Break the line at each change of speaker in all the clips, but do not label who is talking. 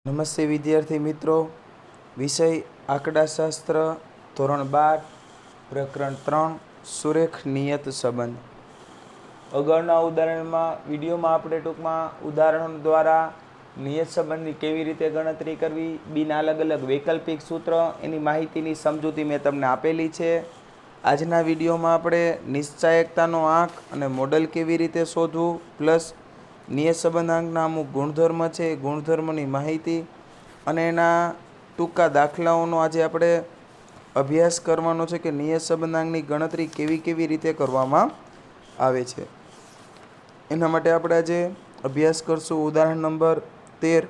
નમસ્તે વિદ્યાર્થી મિત્રો, વિષય આંકડાશાસ્ત્ર, ધોરણ 12, પ્રકરણ 3, સુરેખ નિયત સંબંધ. અગાઉના વિડીયોમાં આપણે ટૂંકમાં ઉદાહરણો દ્વારા નિયત સંબંધની કેવી રીતે ગણતરી કરવી, બીના અલગ અલગ વૈકલ્પિક સૂત્ર, એની માહિતીની સમજૂતી મેં તમને આપેલી છે. આજના વિડીયોમાં આપણે નિશ્ચાયકતાનો આંક અને મોડલ કેવી રીતે શોધવું, પ્લસ નિયત સંબંધાંકના અમુક ગુણધર્મ છે, ગુણધર્મની માહિતી અને એના ટૂંકા દાખલાઓનો આજે આપણે અભ્યાસ કરવાનો છે કે નિયત સંબંધાંકની ગણતરી કેવી કેવી રીતે કરવામાં આવે છે. એના માટે આપણે આજે અભ્યાસ કરશું. ઉદાહરણ નંબર 13,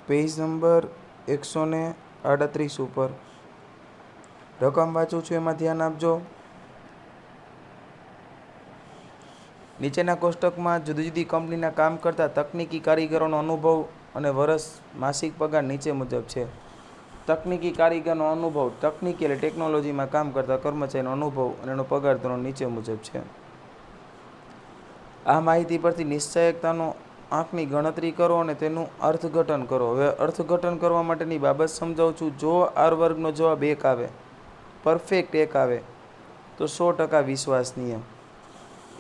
પેજ નંબર 138 ઉપર રકમ વાંચું છું, એમાં ધ્યાન આપજો. નીચેના કોષ્ટકમાં જુદી જુદી કંપનીના કામ કરતા તકનીકી કારીગરોનો અનુભવ અને વર્ષ માસિક પગાર નીચે મુજબ છે. તકનીકી કારીગરનો અનુભવ, તકનીકી એટલે ટેકનોલોજીમાં કામ કરતા કર્મચારીનો અનુભવ અને એનો પગાર ધોરણ નીચે મુજબ છે. આ માહિતી પરથી નિશ્ચાયકતાનો આંકની ગણતરી કરો અને તેનું અર્થઘટન કરો. હવે અર્થઘટન કરવા માટેની બાબત સમજાવું છું. જો આર વર્ગનો જવાબ 1 આવે, પરફેક્ટ 1 આવે તો 100% વિશ્વસનીય.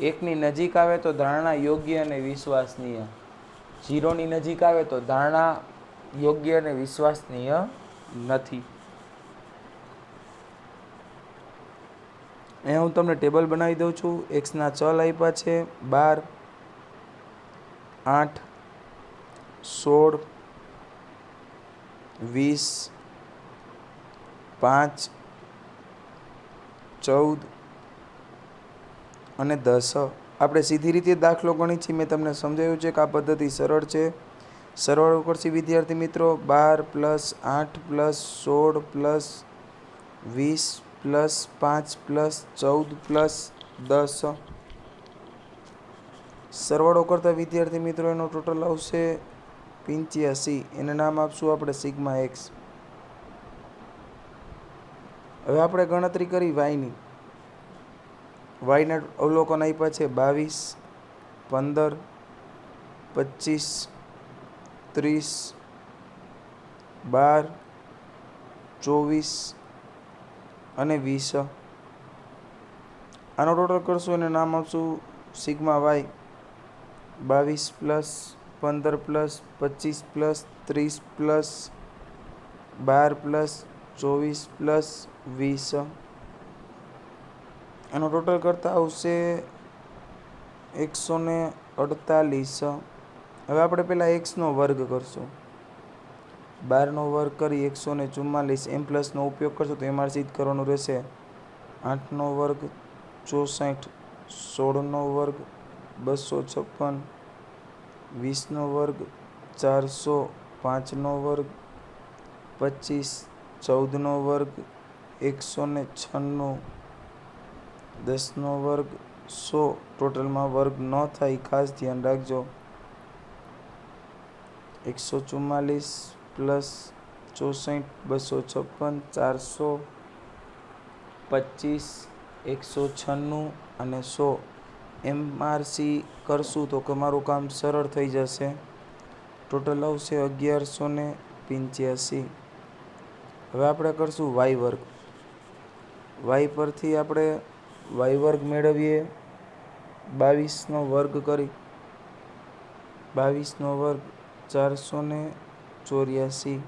1ની નજીક આવે તો ધારણા યોગ્ય અને વિશ્વસનીય. 0ની નજીક આવે તો ધારણા યોગ્ય અને વિશ્વસનીય નથી. અહીંયા હું તમને ટેબલ બનાવી દઉં છું. એક્સના ચલ આપ્યા છે 12, 8, 16, 20, 5, 14 અને 10. આપણે સીધી રીતે દાખલો ગણી છીએ. મેં તમને સમજાવ્યું છે કે આ પદ્ધતિ સરળ છે. સરવાળો કરશી વિદ્યાર્થી મિત્રો. 12 + 8 + 16 + 20 + 5 + 14 + 10. સરવાળો કરતા વિદ્યાર્થી મિત્રો એનો ટોટલ આવશે 85. એને નામ આપશું આપણે સિગ્મા એક્સ. હવે આપણે ગણતરી કરી વાયની. વાયના અવલોકન આપ્યા છે 22, 15, 25, 30, 12, 24 અને 20. આનો ટોટલ કરશું, એને નામ આપશું સિગ્મા વાય. 22 + 15 + 25 + 30 + 12 + 24 + 20. આનો ટોટલ કરતાં આવશે 148. હવે આપણે પહેલાં એક્સનો વર્ગ કરશું. 12નો વર્ગ કરી 144. એમ પ્લસનો ઉપયોગ કરશો તો એમઆરસી જ કરવાનું રહેશે. 8નો વર્ગ 64, 16નો વર્ગ 256, 20નો વર્ગ 400, 5નો વર્ગ 25, 14નો વર્ગ 196, 10નો વર્ગ 100. ટોટલમાં વર્ગ ન થાય, ખાસ ધ્યાન રાખજો. 144 + 64, 256, 400, 25, 196 અને 100. એમઆરસી કરશું તો તમારું કામ સરળ થઈ જશે. ટોટલ આવશે 1185. હવે આપણે કરશું વાય વર્ગ. વાય પરથી આપણે વાય વર્ગ મેળવીએ. 22નો વર્ગ કરી 22નો વર્ગ 484,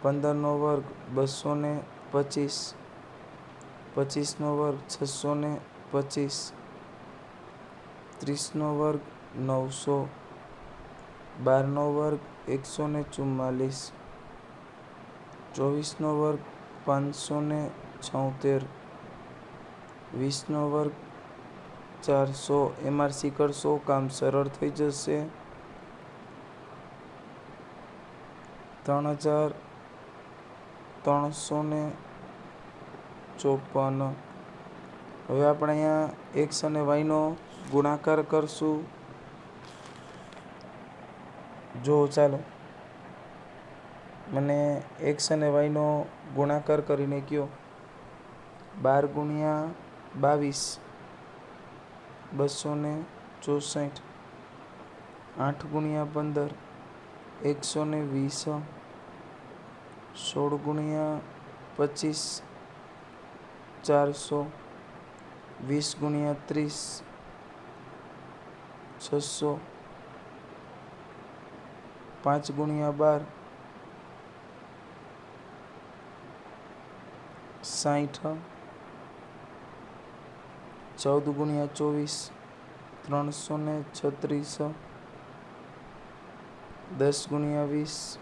15નો વર્ગ 225, 25નો વર્ગ 625, 30નો વર્ગ 900, 12નો વર્ગ 144, 24નો વર્ગ 576, 20નો વર્ગ 400. એમઆરસી કરશો, કામ સરળ થઈ જશે. 3354. હવે આપણે અહીંયા એક્સ અને વાયનો ગુણાકાર કરશું. જો ચાલો મને એક્સ અને વાયનો ગુણાકાર કરીને કહો. 12 × 22, 264, 8 ગુણ્યા 15 120, 16 ગુણ્યા 25 400, 20 ગુણ્યા 30 600, 5 ગુણ્યા 12 60, 14 ગુણ્યા 24 336, 10 ગુણ્યા 20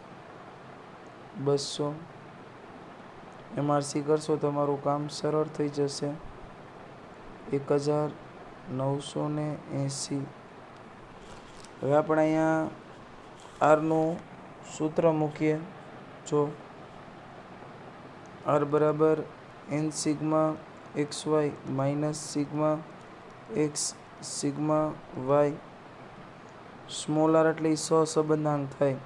200. MRC કરશો તમારું કામ સરળ થઈ જશે. 1980. હવે આપણે અહીંયા આરનું સૂત્ર મૂકીએ. જો આર બરાબર n sigma XY minus sigma X sigma Y. Small r એટલે સહસંબંધાંક થાય.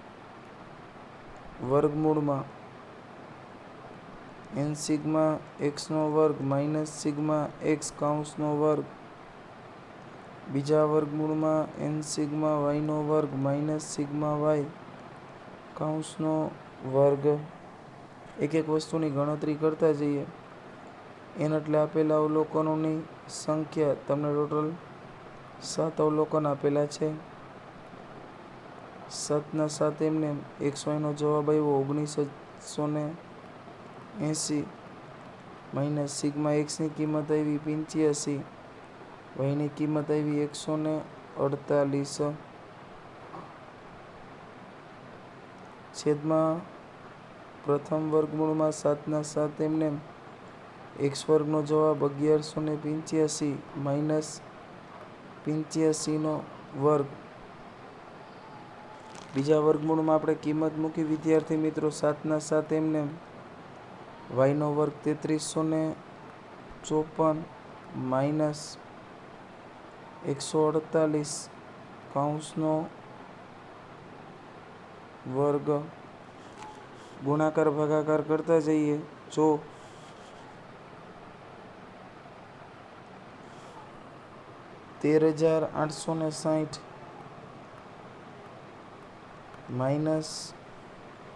વર્ગમૂળમાં n સિગ્મા x નો વર્ગ માઇનસ સિગ્મા x કૌંસનો વર્ગ, બીજા વર્ગમૂળમાં n સિગ્મા y નો વર્ગ માઇનસ સિગ્મા y કૌંસનો વર્ગ. એક એક વસ્તુની ગણતરી કરતા જઈએ. n એટલે આપેલા અવલોકનોની સંખ્યા. તમને ટોટલ 7 અવલોકન આપેલા છે. 7 ના 7 એમને XY નો જવાબ આવ્યો 1980 માઇનસ સિગ્મા x ની કિંમત આવી 85, y ની કિંમત આવી 148, છેદમાં પ્રથમ વર્ગમૂળમાં 7 ના 7 એમને x વર્ગનો જવાબ 1185 માઇનસ 85 નો વર્ગ. બીજા વર્ગમૂળમાં આપણે કિંમત મૂકી વિદ્યાર્થી મિત્રો. 7 ના 7 એમને y નો વર્ગ 3354 માઇનસ 148 કૌંસનો વર્ગ. ગુણાકાર ભાગાકાર કરતા જઈએ. જો 13860 માઇનસ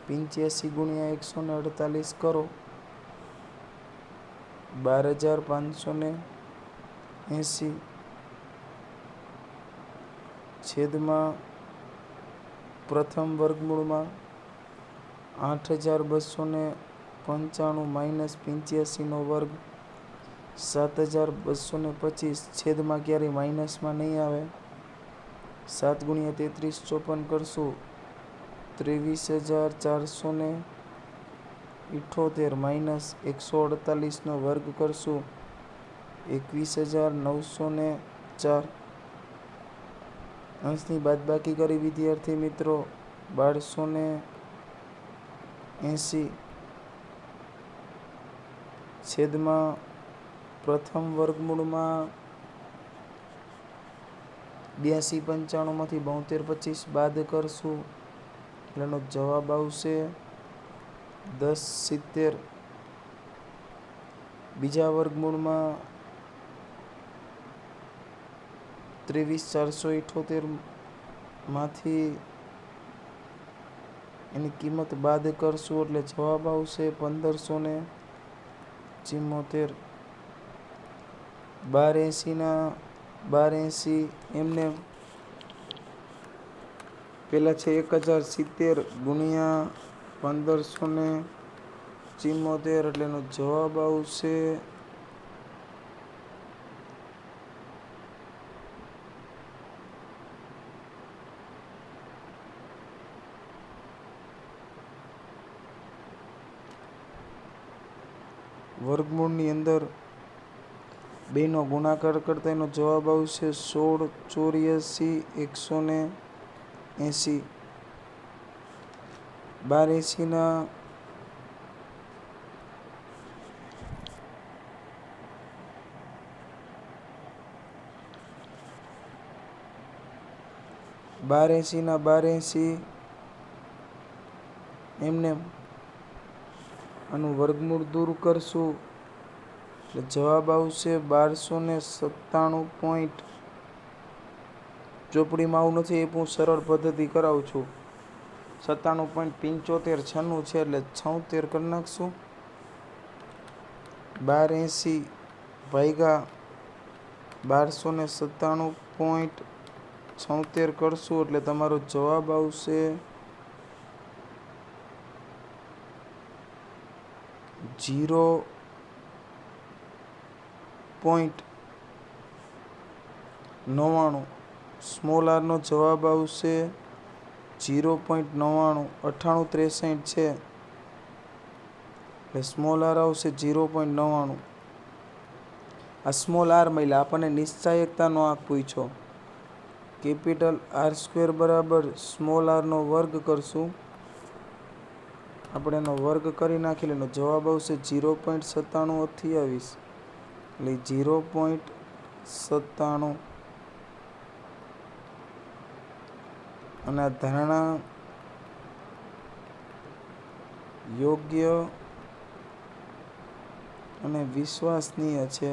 85 ગુણ્યા 148 કરો 12580 છેદમાં પ્રથમ વર્ગમૂળમાં 8295 માઇનસ 85 નો વર્ગ 7225 છેદમાં ક્યારેય માઇનસમાં નહીં આવે. 7 ગુણ્યા 3354 કરશું 23478 માઇનસ 148 નો વર્ગ કરશું 21904. અંશની બાદબાકી કરી વિદ્યાર્થી મિત્રો. 1280 છેદમાં પ્રથમ વર્ગમૂળમાં 8295 માંથી 7225 બાદ કરશું એટલે એનો જવાબ આવશે 1070. બીજા વર્ગમૂળમાં 23478 માંથી એની કિંમત બાદ કરશું એટલે જવાબ આવશે 1574. 1280 ના 1280 એમને પેલા છે 1070 ગુણ્યા 1574 એટલે એનો જવાબ આવશે વર્ગમૂળની અંદર 2 નો ગુણાકાર કરતા એનો જવાબ આવશે 1684 180. 1280 ના 1280 એમને આનું વર્ગમૂળ દૂર કરશું એટલે જવાબ આવશે 1297. ચોપડીમાં આવું નથી એ હું સરળ પદ્ધતિ કરાવું છું. 97.75 છે એટલે 76 કરી નાખશું. 1280 ભાગ્યા 1297.76 કરશું એટલે તમારો જવાબ આવશે 0.99. સ્મોલ આરનો જવાબ આવશે 0.99. 9863 છે એટલે સ્મોલ આર આવશે 0.99. આ સ્મોલ આર મળ્યા. આપણને નિશ્ચાયકતાનો આંક પૂછ્યો. કેપિટલ R² બરાબર સ્મોલ આરનો વર્ગ કરશું. આપણે એનો વર્ગ કરી નાખી એનો જવાબ આવશે 0.9728 એટલે 0.97. અને આ ધારણા યોગ્ય અને વિશ્વસનીય છે.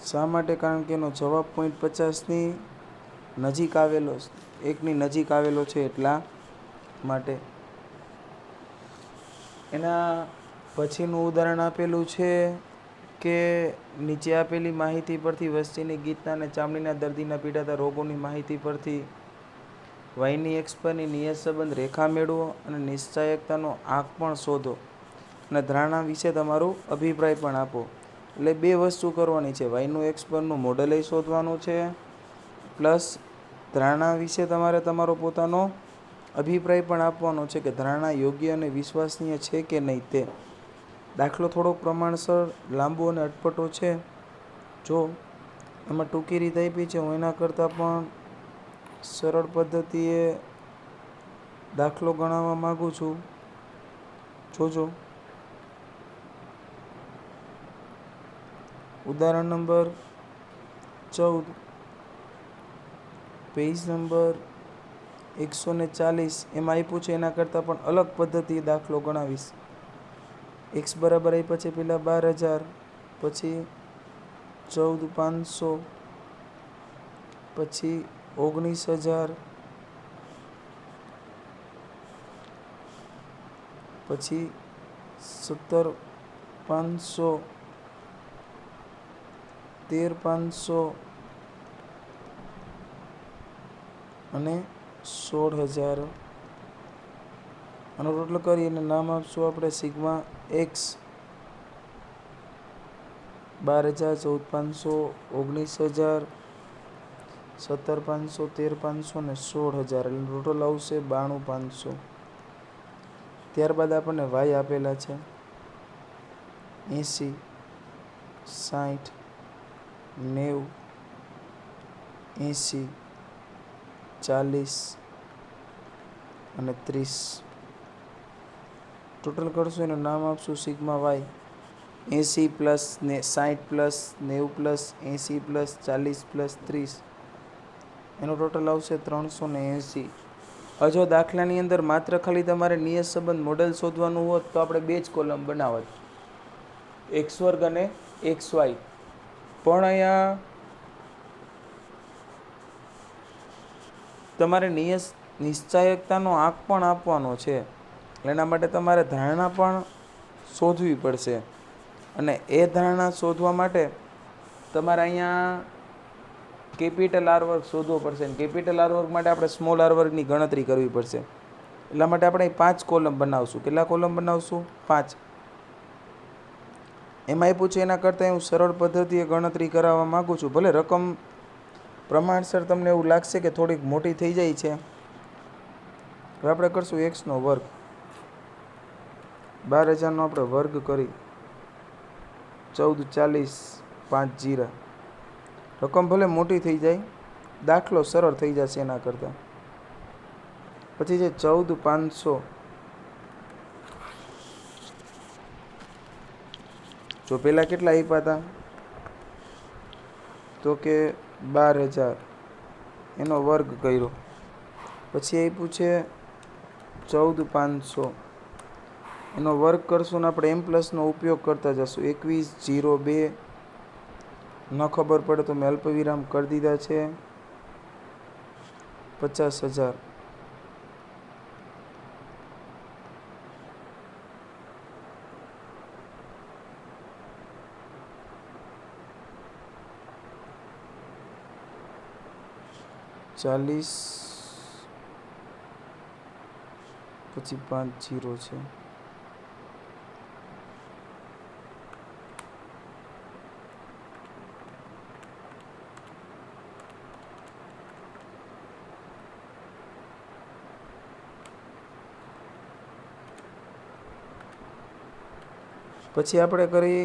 શા માટે? કારણ કે એનો જવાબ 0.50ની નજીક આવેલો, 1ની નજીક આવેલો છે એટલા માટે. એના પછીનું ઉદાહરણ આપેલું છે કે નીચે આપેલી માહિતી પરથી વસ્તીની ગીચતા અને ચામડીના દર્દીના પીડાતા રોગોની માહિતી પરથી વાયની એક્સ પરની નિયત સંબંધ રેખા મેળવો અને નિશ્ચાયકતાનો આંક પણ શોધો અને ધારણા વિશે તમારો અભિપ્રાય પણ આપો. એટલે બે વસ્તુ કરવાની છે. વાયનું એક્સ પરનું મોડેલ શોધવાનું છે પ્લસ ધારણા વિશે તમારે તમારો પોતાનો અભિપ્રાય પણ આપવાનો છે કે ધારણા યોગ્ય અને વિશ્વસનીય છે કે નહીં તે. દાખલો થોડોક પ્રમાણસર લાંબો અને અટપટો છે. જો એમાં ટૂંકી રીત આપી છે, હું એના કરતાં પણ સરળ પદ્ધતિએ દાખલો ગણાવવા માગું છું. જોજો. ઉદાહરણ નંબર 14, પેજ નંબર 140. એમાં આપ્યું છે એના કરતાં પણ અલગ પદ્ધતિ દાખલો ગણાવીશ. એક્સ બરાબર આપ્યા છે પહેલાં 12,000, પછી 14,500, પછી 19,000, પછી 17,500, 13,500 અને 16,000. આનો ટોટલ કરી અને નામ આપશું આપણે સિગ્મા એક્સ. 12,000, 14,500, 19,000, 17,500, 13,500 અને 16,000 એટલે ટોટલ આવશે 92,500. ત્યારબાદ આપણને વાય આપેલા છે 80, 60, 90, 80, 40 અને 30. ટોટલ કરશું એનું નામ આપશું sigma y. 80 plus 60 plus 90 plus 80 plus 40 plus 30 એનું ટોટલ આવશે 380. હવે જો દાખલાની અંદર માત્ર ખાલી તમારે નિયત સંબંધ મોડેલ શોધવાનું હોત તો આપણે બે જ કોલમ બનાવત, એક્સ વર્ગ અને એક્સ વાય. પણ અહીંયા તમારે નિશ્ચાયકતાનો આંક પણ આપવાનો છે. એના માટે તમારે ધારણા પણ શોધવી પડશે અને એ ધારણા શોધવા માટે તમારે અહીંયા કેપિટલ આર વર્ગ શોધવો પડશે. કેપિટલ આર વર્ગ માટે આપણે સ્મોલ આર વર્ગની ગણતરી કરવી પડશે. એટલા માટે આપણે 5 કોલમ બનાવશું. કેટલા કોલમ બનાવશું? 5. એમાં આપ્યું છે એના કરતાં હું સરળ પદ્ધતિએ ગણતરી કરાવવા માગું છું. ભલે રકમ પ્રમાણસર તમને એવું લાગશે કે થોડીક મોટી થઈ જાય છે. હવે આપણે કરશું એક્સનો વર્ગ. 12,000નો આપણે વર્ગ કરી 14,40, 5 0. રકમ ભલે મોટી થઈ જાય, દાખલો સરળ થઈ જશે એના કરતાં. પછી છે 14,500. જો પહેલાં કેટલા આપ્યા હતા તો કે 12,000, એનો વર્ગ કર્યો. પછી આપ્યું છે 14,500, એનો વર્ગ કરશું ને આપણે એમ પ્લસનો ઉપયોગ કરતા જશું. 21, 0, 2, ન ખબર પડે તો મેં અલ્પવિરામ કરી દીધા છે 50,000. ચાલીસ પછી 5 0 છે. પછી આપણે કરી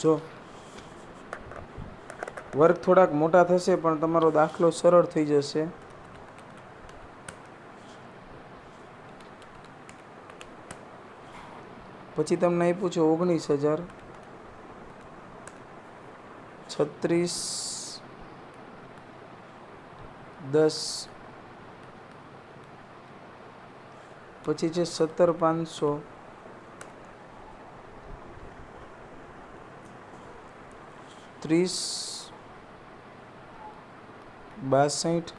જો વર્ક થોડાક મોટા થશે પણ તમારો દાખલો સરળ થઈ જશે. પછી તમને આપ્યું છે 19,000 36 10 પછી છે 17,500 30 62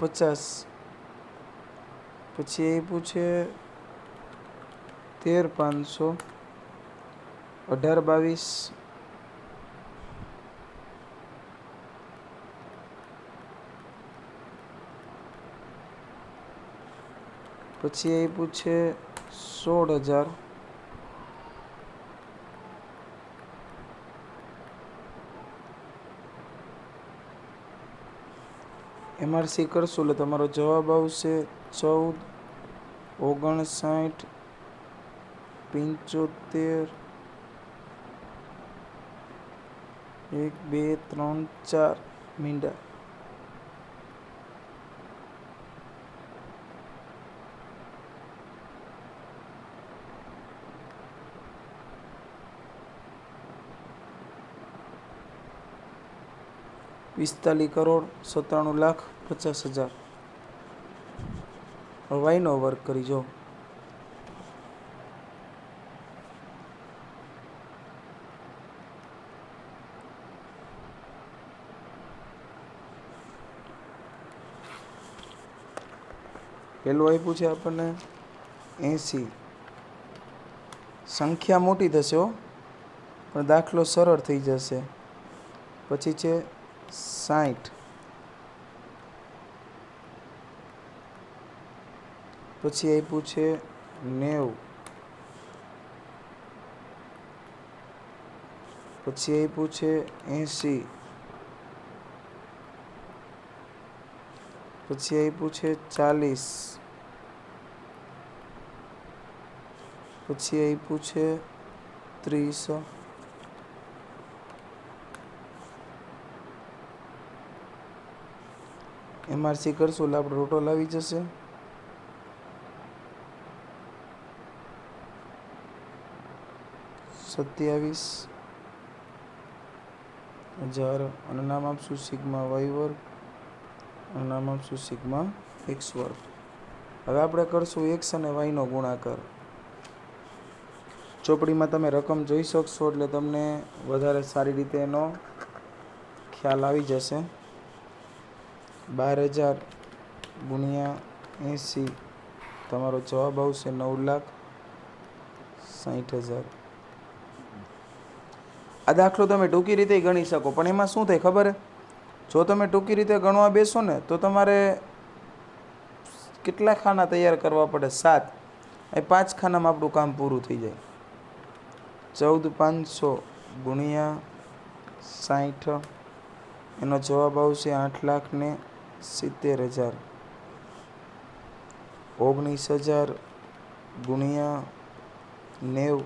50 પછી આપ્યું છે 13,500 18 22 પછી આપ્યું છે 16,000 MRC કરશું એટલે તમારો જવાબ આવશે 14 59 75 1 2 3 4 મીંડા. પિસ્તાલીસ કરોડ 97,50,000. વાયનો વર્ક કરી જો. પેલું આપ્યું છે આપણને 80. સંખ્યા મોટી થશે હો પણ દાખલો સરળ થઈ જશે. પછી છે 60. પછી આપ્યું છે 90. પછી આપ્યું છે 80. પછી આપ્યું છે 40. પછી આપ્યું છે 30. MRC કરશું એટલે આપણે ટોટલ આવી જશે 27,000 અને નામ આપશું સિગ્મા વાય વર્ગ અને નામ આપશું સિગ્મા એક્સ વર્ગ. હવે આપણે કરશું એક્સ અને વાયનો ગુણાકાર. ચોપડીમાં તમે રકમ જોઈ શકશો એટલે તમને વધારે સારી રીતે એનો ખ્યાલ આવી જશે. 12,000 ગુણ્યા 80 તમારો જવાબ આવશે 9,60,000. આ દાખલો તમે ટૂંકી રીતે ગણી શકો પણ એમાં શું થાય ખબર? જો તમે ટૂંકી રીતે ગણવા બેસો ને તો તમારે કેટલા ખાના તૈયાર કરવા પડે? 7. એ 5 ખાનામાં આપણું કામ પૂરું થઈ જાય. 14,500 ગુણ્યા 60 એનો જવાબ આવશે 8,70,000. 19,000 ગુણ્યા 90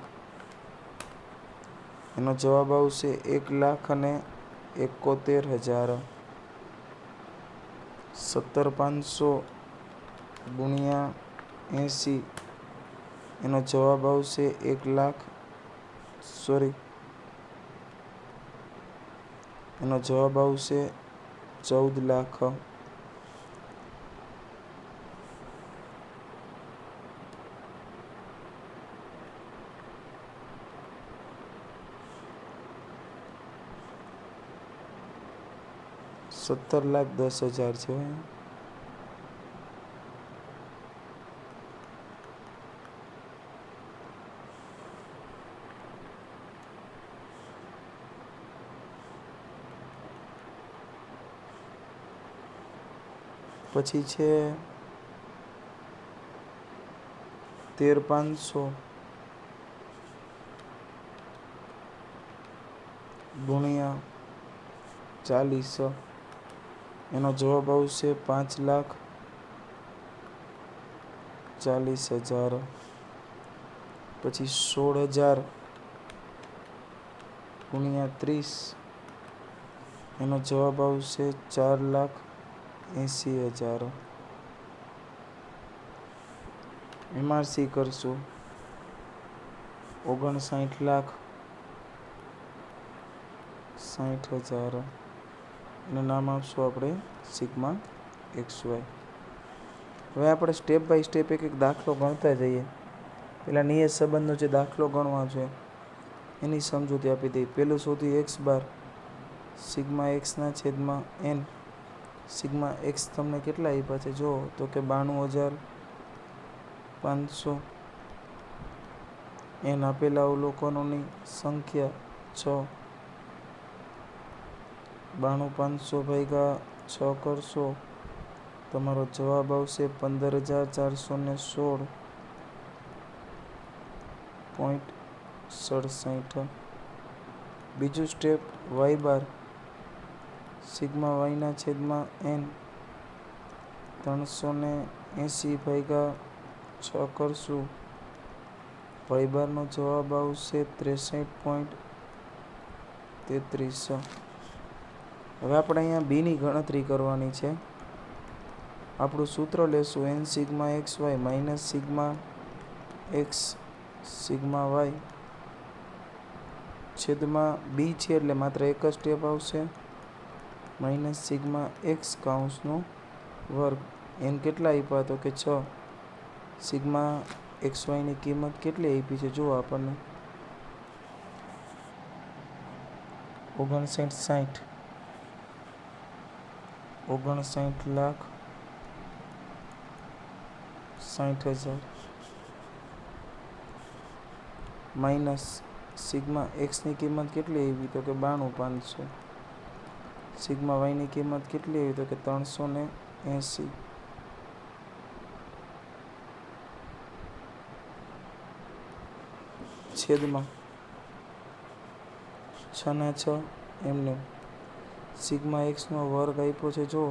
એનો જવાબ આવશે 1,71,000. 17,500 ગુણ્યા 80 એનો જવાબ આવશે 14 લાખ. 17,10,000 છે. પછી છે 13,500 ગુણ્યા 40, એનો જવાબ આવશે 5,40,000. પછી 16,000 ગુણ્યા 30, એનો જવાબ આવશે 4,80,000. MRC કરશું 59,60,000. એનું નામ આપશું આપણે સિગ્મા XY. હવે આપણે સ્ટેપ બાય સ્ટેપ એક એક દાખલો ગણતા જઈએ. પહેલાં નિયત સંબંધનો જે દાખલો ગણવા છે એની સમજૂતી આપી દઈએ. પહેલું શોધી x બાર સિગ્મા એક્સના છેદમાં n. સિગ્મા એક્સ તમને કેટલા આપ્યા છે જો તો કે 92,500. n આપેલા અવલોકનોની સંખ્યા 6. 92,500 ભાગ્યા 6 કરશો, તમારો જવાબ આવશે 15,416.67. બીજું સ્ટેપ y બાર સિગ્મા વાયના છેદમાં n. 380 ભાગ્યા 6 કરશું, y બારનો જવાબ આવશે 63.33. હવે આપણે અહીંયા બીની ગણતરી કરવાની છે. આપણું સૂત્ર લેશું n sigma x y minus sigma x sigma y છેદમાં બી છે એટલે માત્ર એક જ સ્ટેપ આવશે માઇનસ સિગ્મા એક્સ કાઉન્સનો વર્ગ. n કેટલા આપ્યા તો કે 6. સિગ્મા એક્સ વાયની કિંમત કેટલી આપી છે જુઓ આપણને 59,60,000 માઇનસ સિગ્મા એક્સની કિંમત કેટલી આવી તો કે 92,500. સિગ્મા વાયની કિંમત કેટલી આવી તો કે 380. છેદમાં 6/6 એમને સિગ્મા એક્સનો વર્ગ આપ્યો છે જો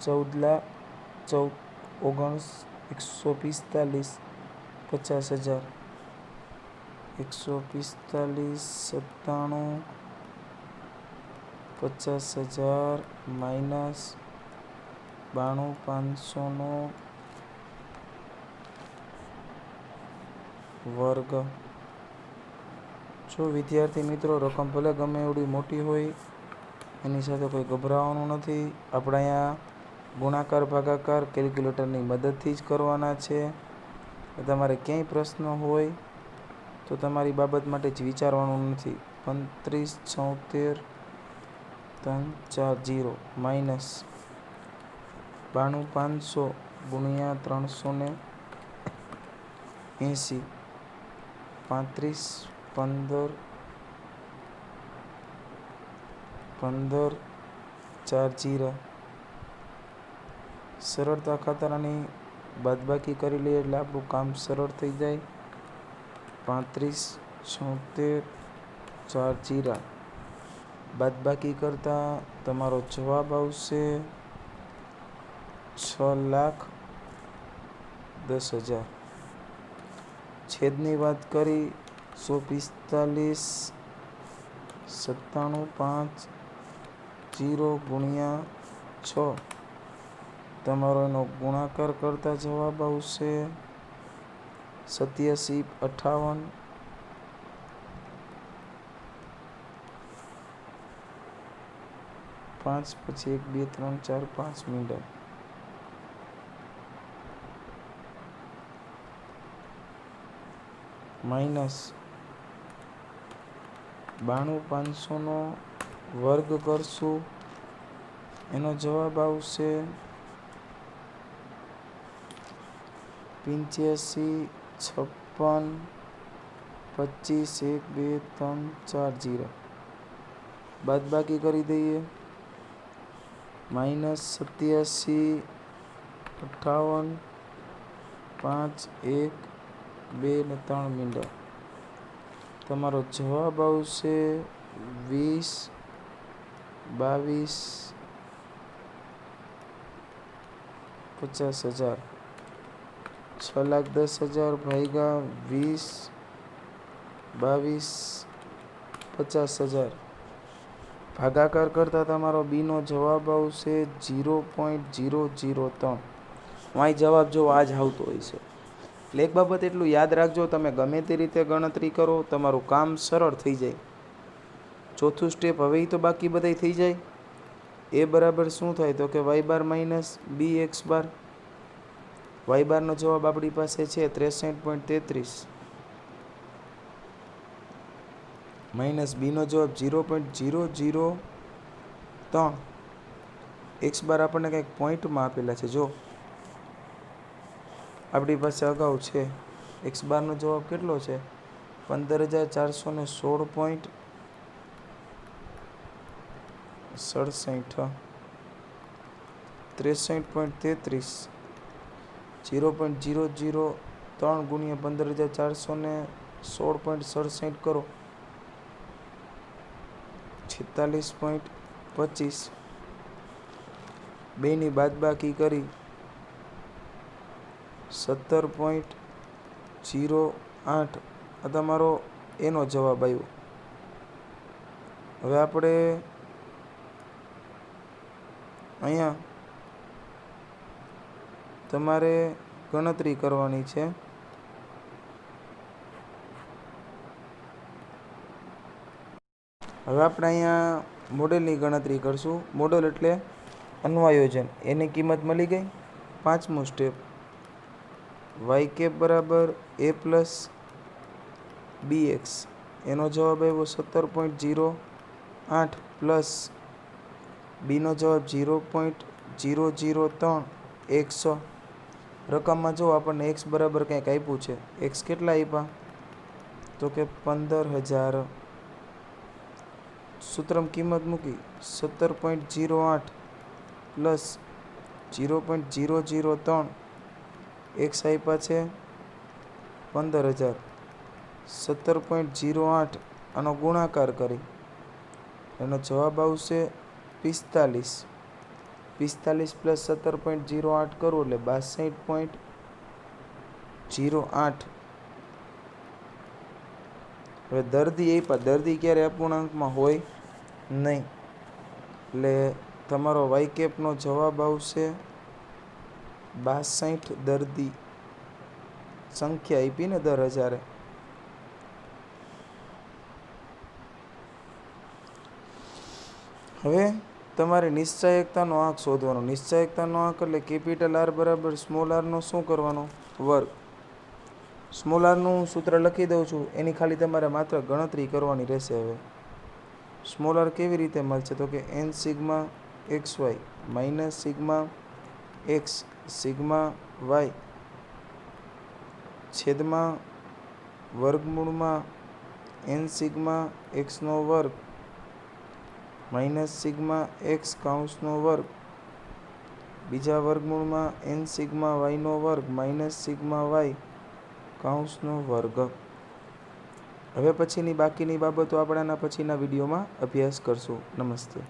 145,50,000. 145, 97, 50,000 માઇનસ 92,500નો વર્ગ. જો વિદ્યાર્થી મિત્રો રકમ ભલે ગમે એવડી મોટી હોય એની સાથે કોઈ ગભરાવાનું નથી. આપણે અહીંયા ગુણાકાર ભાગાકાર કેલ્ક્યુલેટરની મદદથી જ કરવાના છે. તમારે ક્યાંય પ્રશ્ન હોય તો તમારી બાબત માટે જ વિચારવાનું નથી. 35,76,340 માઇનસ 92,500 ગુણ્યા 380. 35, 15, 40. સરળતા ખાતર આની બાદબાકી કરી લઈએ એટલે આપણું કામ સરળ થઈ જાય. 35,76,440 બાદબાકી કરતાં તમારો જવાબ આવશે 6,10,000. છેદની વાત કરી 145,97,5 ગુણ્યા 6. તમારો એનો ગુણાકાર કરતા જવાબ આવશે 87,58. પાંચ પછી 1, 2, 3, 4, 5 મિનિટ. માઇનસ 92,500નો વર્ગ કરશું એનો જવાબ આવશે 85, 56, 25, 1, 2, 3, 4, 0. બાદબાકી કરી દઈએ. -87, 58, 5, 1, 2 ને 3 મીંડા. તમારો જવાબ આવશે 20, 22, 50,000. 6,10,000 ભાગ્યા 20, 22, 50,000. ભાગાકાર કરતાં તમારો બીનો જવાબ આવશે 0.003. અહીં જવાબ જો આ જ આવતો હોય છે. એટલે એક બાબત એટલું યાદ રાખજો, તમે ગમે તે રીતે ગણતરી કરો તમારું કામ સરળ થઈ જાય. ચોથું સ્ટેપ હવે તો બાકી બધાય થઈ જાય. એ બરાબર શું થાય તો કે y બાર માઇનસ bx બાર. y બારનો જવાબ આપણી પાસે છે 63.33 માઇનસ બીનો જવાબ 0.003. એક્સ બાર આપણને કંઈક પોઈન્ટમાં આપેલા છે, જો આપણી પાસે અગાઉ છે. એક્સ બારનો જવાબ કેટલો છે 15,416.67. 63.33 0.003 ગુણ્યા 15,416.67 કરો 46.25. બેની બાદબાકી કરી 17.08. આ તમારો એનો જવાબ આવ્યો. હવે આપણે અહીંયા તમારે ગણતરી કરવાની છે. હવે આપણે અહીંયા મોડેલની ગણતરી કરશું. મોડેલ એટલે અન્વયોજન. એની કિંમત મળી ગઈ. પાંચમું સ્ટેપ વાય કેપ બરાબર a પ્લસ bx. એનો જવાબ આવ્યો 17.08 પ્લસ બીનો જવાબ 0.003 100. રકમમાં જો આપણને એક્સ બરાબર કંઈક આપ્યું છે. એક્સ કેટલા આપ્યા તો કે 15,000. સૂત્રમાં કિંમત મૂકી 17.08 પ્લસ 0.003 એક્સ આપ્યા છે 15,000. 17.08 આનો ગુણાકાર કરી એનો જવાબ આવશે 45. 45 પ્લસ 17.08 કરવું એટલે 62.08. હવે દર્દી આપ્યા. દર્દી ક્યારે અપૂર્ણાંકમાં હોય નહીં, એટલે તમારો વાય કેપનો જવાબ આવશે 62. દર્દી સંખ્યા આપી ને 10,000. હવે તમારે નિશ્ચાયકતાનો આંક શોધવાનો. નિશ્ચાયકતાનો આંક એટલે કેપિટલ આર બરાબર સ્મોલ આરનો શું કરવાનો વર્ગ. સ્મોલ આરનું સૂત્ર લખી દઉં છું, એની ખાલી તમારે માત્ર ગણતરી કરવાની રહેશે. હવે સ્મોલ આર કેવી રીતે મળશે તો કે n sigma x y minus sigma x sigma y છેદમાં વર્ગમૂળમાં n સિગ્મા એક્સનો વર્ગ માઇનસ સિગ્મા એક્સ કાઉન્સનો વર્ગ બીજા વર્ગમૂળમાં n સિગ્મા વાયનો વર્ગ માઇનસ સિગ્મા વાય કાઉન્સનો વર્ગ. હવે પછીની બાકીની બાબતો આપણે આના પછીના વિડીયોમાં અભ્યાસ કરશું. નમસ્તે.